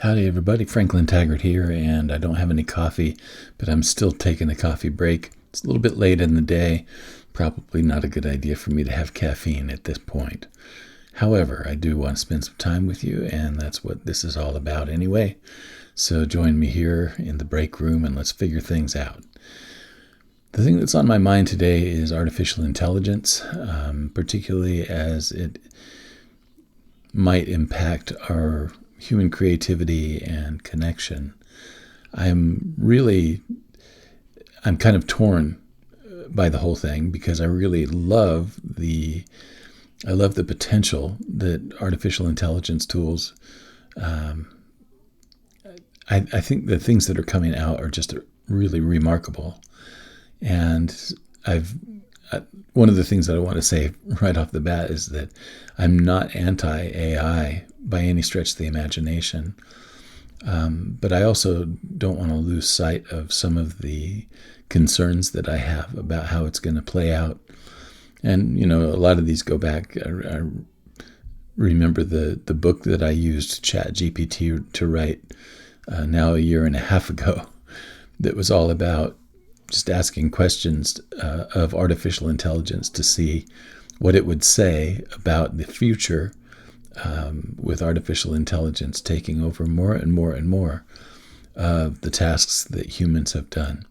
Howdy, everybody. Franklin Taggart here, and I don't have any coffee, but I'm still taking a coffee break. It's a little bit late in the day. Probably not a good idea for me to have caffeine at this point. However, I do want to spend some time with you, and that's what this is all about anyway. So join me here in the break room, and let's figure things out. The thing that's on my mind today is artificial intelligence, particularly as it might impact our human creativity and connection. I'm kind of torn by the whole thing because I really love the potential that artificial intelligence tools. I think the things that are coming out are just really remarkable, and one of the things that I want to say right off the bat is that I'm not anti-AI by any stretch of the imagination. But I also don't want to lose sight of some of the concerns that I have about how it's going to play out. And, a lot of these go back. I remember the book that I used ChatGPT to write now a year and a half ago that was all about just asking questions of artificial intelligence to see what it would say about the future with artificial intelligence taking over more and more and more of the tasks that humans have done.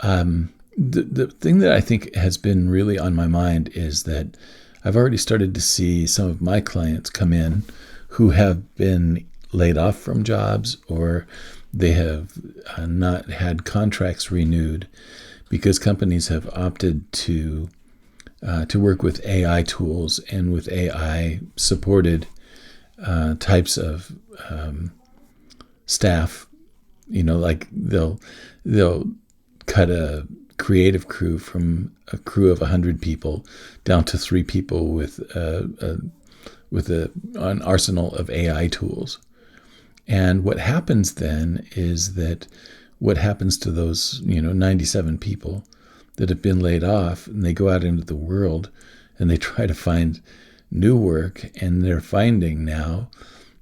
The thing that I think has been really on my mind is that I've already started to see some of my clients come in who have been laid off from jobs, or they have not had contracts renewed because companies have opted to work with AI tools and with AI supported types of staff. Like they'll cut a creative crew from a crew of 100 people down to 3 people with an arsenal of AI tools. And what happens then is that what happens to those 97 people that have been laid off, and they go out into the world and they try to find new work, and they're finding now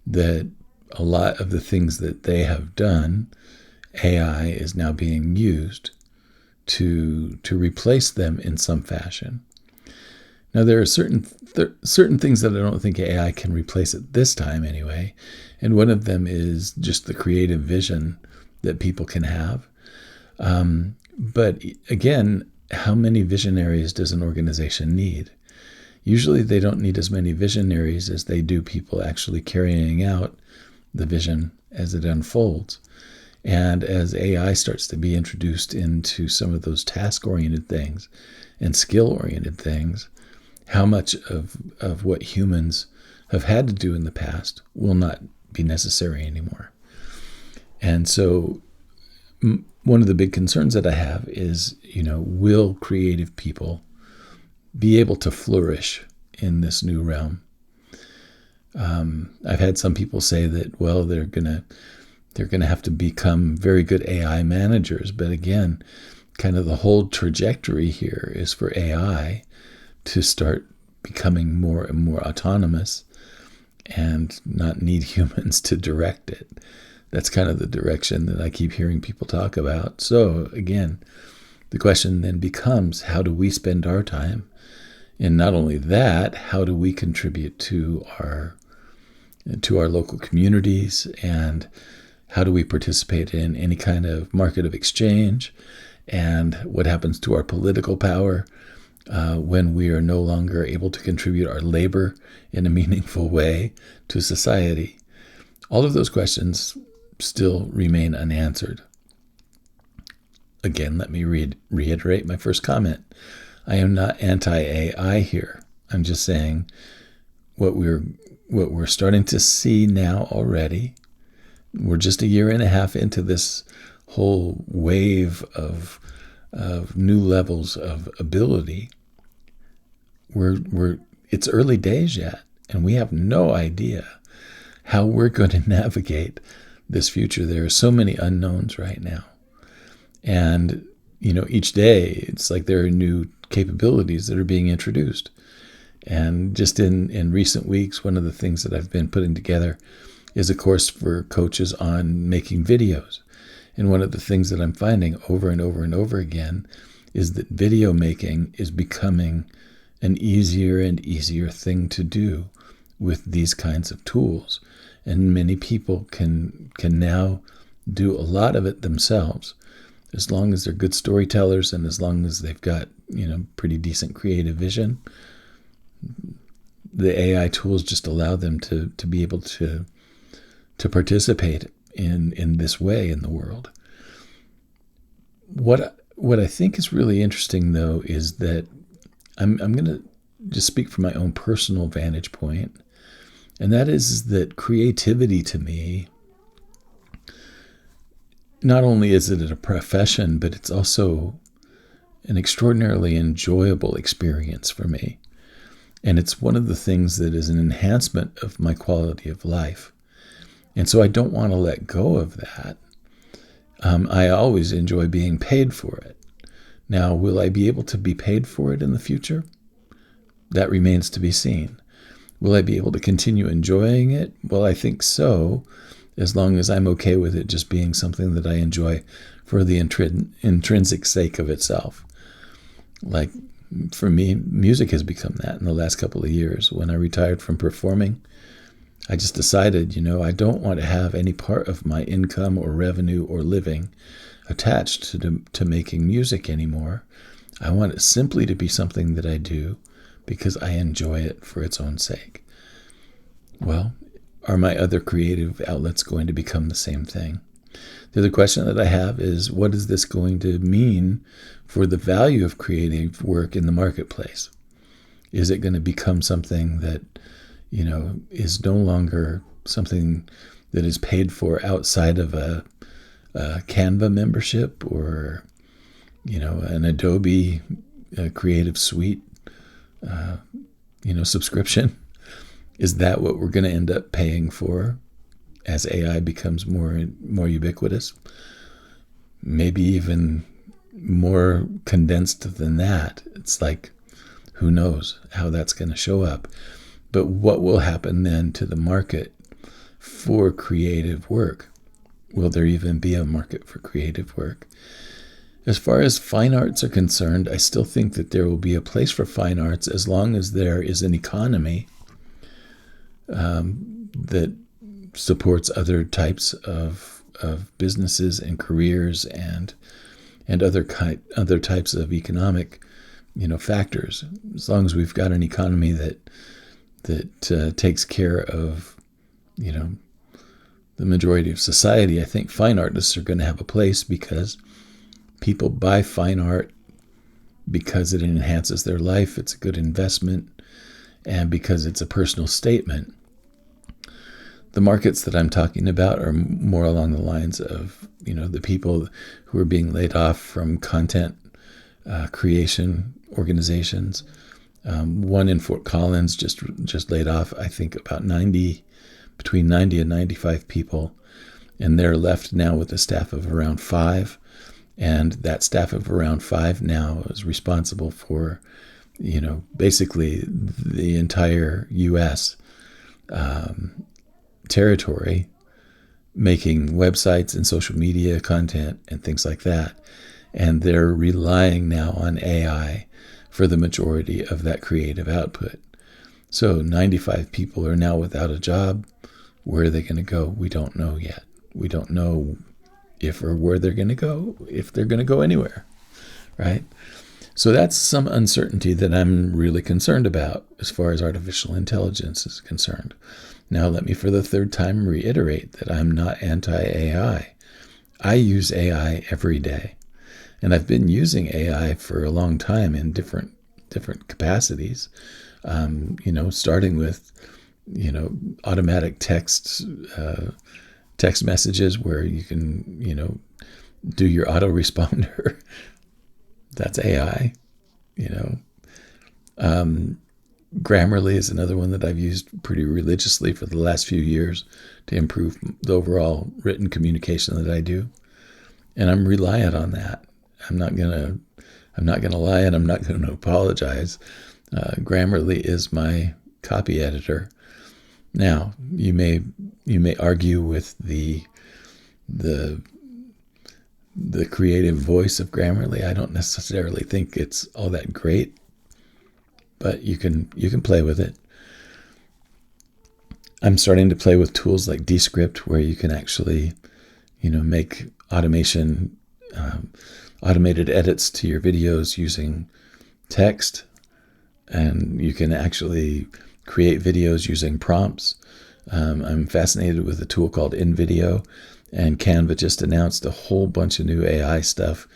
that a lot of the things that they have done, AI is now being used to replace them in some fashion. Now, there are certain things that I don't think AI can replace at this time anyway, and one of them is just the creative vision that people can have. But again, how many visionaries does an organization need? Usually they don't need as many visionaries as they do people actually carrying out the vision as it unfolds. And as AI starts to be introduced into some of those task-oriented things and skill-oriented things, how much of what humans have had to do in the past will not be necessary anymore. And so one of the big concerns that I have is, will creative people be able to flourish in this new realm? I've had some people say that, well, they're gonna have to become very good AI managers. But again, kind of the whole trajectory here is for AI to start becoming more and more autonomous and not need humans to direct it. That's kind of the direction that I keep hearing people talk about. So again, the question then becomes, how do we spend our time? And not only that, how do we contribute to our local communities, and how do we participate in any kind of market of exchange? And what happens to our political power when we are no longer able to contribute our labor in a meaningful way to society? All of those questions still remain unanswered. Again, let me reiterate my first comment. I am not anti-AI here. I'm just saying what we're starting to see now already. We're just a year and a half into this whole wave of new levels of ability. It's early days yet, and we have no idea how we're going to navigate this future. There are so many unknowns right now. And, each day it's like there are new capabilities that are being introduced. And just in recent weeks, one of the things that I've been putting together is a course for coaches on making videos. And one of the things that I'm finding over and over and over again is that video making is becoming an easier and easier thing to do with these kinds of tools. And many people can now do a lot of it themselves, as long as they're good storytellers and as long as they've got, pretty decent creative vision. The AI tools just allow them to be able to participate in this way in the world. What I think is really interesting, though, is that I'm going to just speak from my own personal vantage point, and that is that creativity to me, not only is it a profession, but it's also an extraordinarily enjoyable experience for me. And it's one of the things that is an enhancement of my quality of life. And so I don't want to let go of that. I always enjoy being paid for it. Now, will I be able to be paid for it in the future? That remains to be seen. Will I be able to continue enjoying it? Well, I think so, as long as I'm okay with it just being something that I enjoy for the intrinsic sake of itself. Like, for me, music has become that in the last couple of years. When I retired from performing, I just decided, I don't want to have any part of my income or revenue or living attached to making music anymore. I want it simply to be something that I do because I enjoy it for its own sake. Well, are my other creative outlets going to become the same thing? The other question that I have is, what is this going to mean for the value of creative work in the marketplace? Is it going to become something that, is no longer something that is paid for outside of a Canva membership or, an Adobe Creative Suite, subscription? Is that what we're going to end up paying for as AI becomes more ubiquitous? Maybe even more condensed than that. It's like, who knows how that's going to show up. But what will happen then to the market for creative work? Will there even be a market for creative work? As far as fine arts are concerned, I still think that there will be a place for fine arts as long as there is an economy that supports other types of businesses and careers and other types of economic factors. As long as we've got an economy that takes care of the majority of society, I think fine artists are going to have a place because people buy fine art because it enhances their life, it's a good investment, and because it's a personal statement. The markets that I'm talking about are more along the lines of, the people who are being laid off from content creation organizations. One in Fort Collins just laid off, I think, between 90 and 95 people, and they're left now with a staff of around 5. And that staff of around 5 now is responsible for, basically the entire U.S. Territory, making websites and social media content and things like that. And they're relying now on AI for the majority of that creative output. So 95 people are now without a job. Where are they going to go? We don't know yet. We don't know if or where they're going to go, if they're going to go anywhere, right? So that's some uncertainty that I'm really concerned about as far as artificial intelligence is concerned. Now, let me for the third time reiterate that I'm not anti-AI. I use AI every day, and I've been using AI for a long time in different capacities. Starting with automatic text messages where you can do your autoresponder. That's AI. Grammarly is another one that I've used pretty religiously for the last few years to improve the overall written communication that I do. And I'm reliant on that. I'm not gonna lie, and I'm not gonna apologize. Grammarly is my copy editor. Now, you may you may argue with the creative voice of Grammarly. I don't necessarily think it's all that great, but you can play with it. I'm starting to play with tools like Descript, where you can actually, make automated edits to your videos using text, and you can actually create videos using prompts. I'm fascinated with a tool called InVideo, and Canva just announced a whole bunch of new AI stuff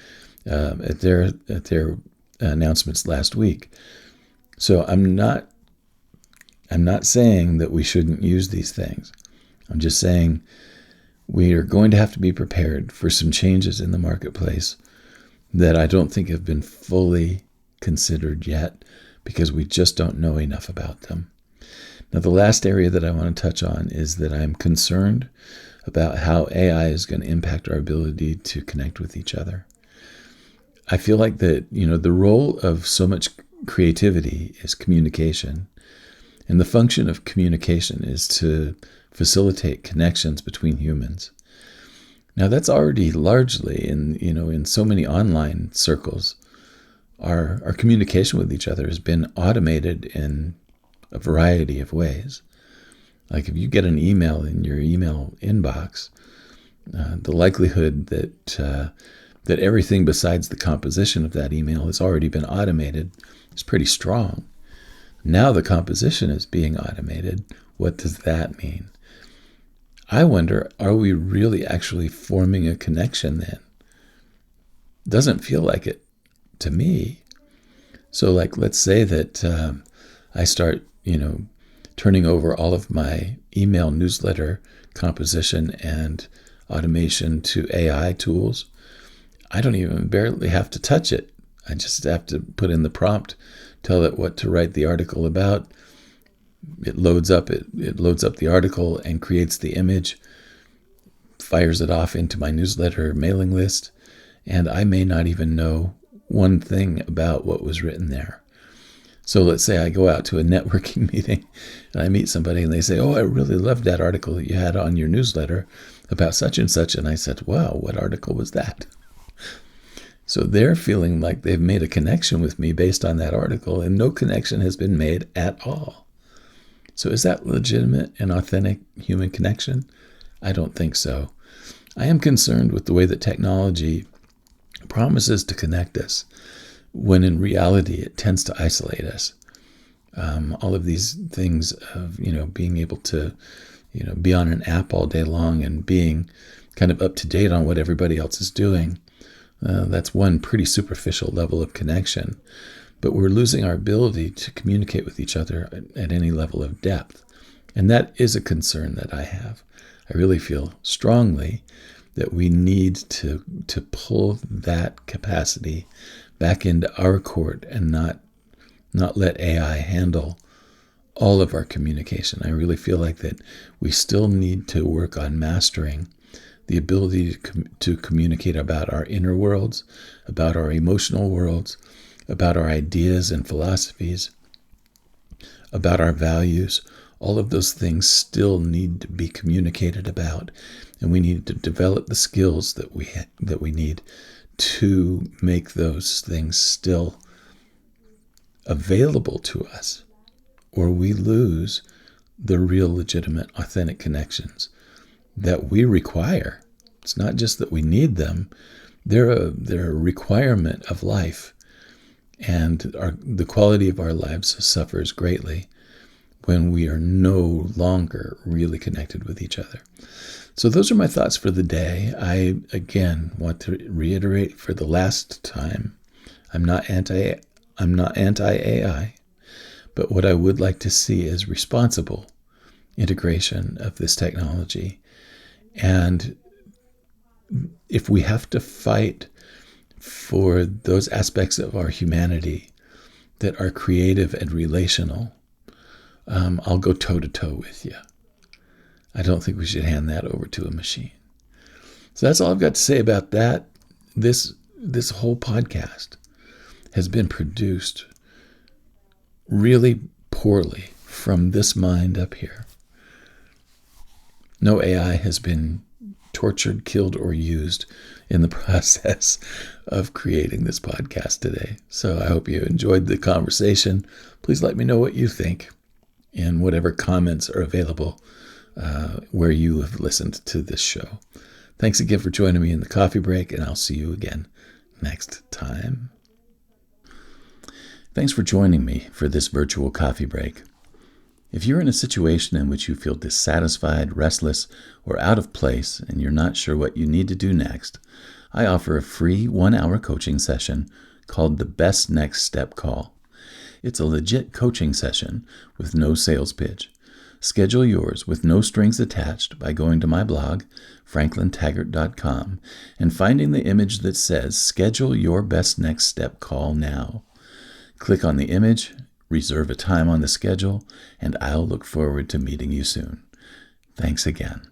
at their announcements last week. So I'm not saying that we shouldn't use these things. I'm just saying we are going to have to be prepared for some changes in the marketplace that I don't think have been fully considered yet, because we just don't know enough about them. Now, the last area that I want to touch on is that I'm concerned about how AI is going to impact our ability to connect with each other. I feel like that, the role of so much creativity is communication. And the function of communication is to facilitate connections between humans. Now, that's already largely in so many online circles. Our communication with each other has been automated in a variety of ways. Like if you get an email in your email inbox, the likelihood that everything besides the composition of that email has already been automated is pretty strong. Now the composition is being automated. What does that mean? I wonder, are we really actually forming a connection then? Doesn't feel like it to me. So let's say that I start, turning over all of my email newsletter composition and automation to AI tools. I don't even barely have to touch it. I just have to put in the prompt, tell it what to write the article about. It loads up the article and creates the image, fires it off into my newsletter mailing list, and I may not even know one thing about what was written there. So let's say I go out to a networking meeting and I meet somebody and they say, "Oh, I really loved that article that you had on your newsletter about such and such." And I said, "Wow, what article was that?" So they're feeling like they've made a connection with me based on that article, and no connection has been made at all. So is that legitimate and authentic human connection? I don't think so. I am concerned with the way that technology promises to connect us, when in reality it tends to isolate us. All of these things of, being able to, be on an app all day long and being kind of up to date on what everybody else is doing. That's one pretty superficial level of connection. But we're losing our ability to communicate with each other at any level of depth. And that is a concern that I have. I really feel strongly that we need to pull that capacity back into our court and not let AI handle all of our communication. I really feel like that we still need to work on mastering the ability to communicate about our inner worlds, about our emotional worlds, about our ideas and philosophies, about our values. All of those things still need to be communicated about, and we need to develop the skills that we need to make those things still available to us, or we lose the real, legitimate, authentic connections that we require. It's not just that we need them; they're a requirement of life, and the quality of our lives suffers greatly when we are no longer really connected with each other. So those are my thoughts for the day. I, again, want to reiterate for the last time, I'm not anti-AI, but what I would like to see is responsible integration of this technology. And if we have to fight for those aspects of our humanity that are creative and relational, I'll go toe-to-toe with you. I don't think we should hand that over to a machine. So that's all I've got to say about that. This whole podcast has been produced really poorly from this mind up here. No AI has been tortured, killed, or used in the process of creating this podcast today. So I hope you enjoyed the conversation. Please let me know what you think and whatever comments are available where you have listened to this show. Thanks again for joining me in the coffee break, and I'll see you again next time. Thanks for joining me for this virtual coffee break. If you're in a situation in which you feel dissatisfied, restless, or out of place, and you're not sure what you need to do next, I offer a free 1-hour coaching session called the Best Next Step Call. It's a legit coaching session with no sales pitch. Schedule yours with no strings attached by going to my blog, franklintaggart.com, and finding the image that says Schedule Your Best Next Step Call Now. Click on the image, reserve a time on the schedule, and I'll look forward to meeting you soon. Thanks again.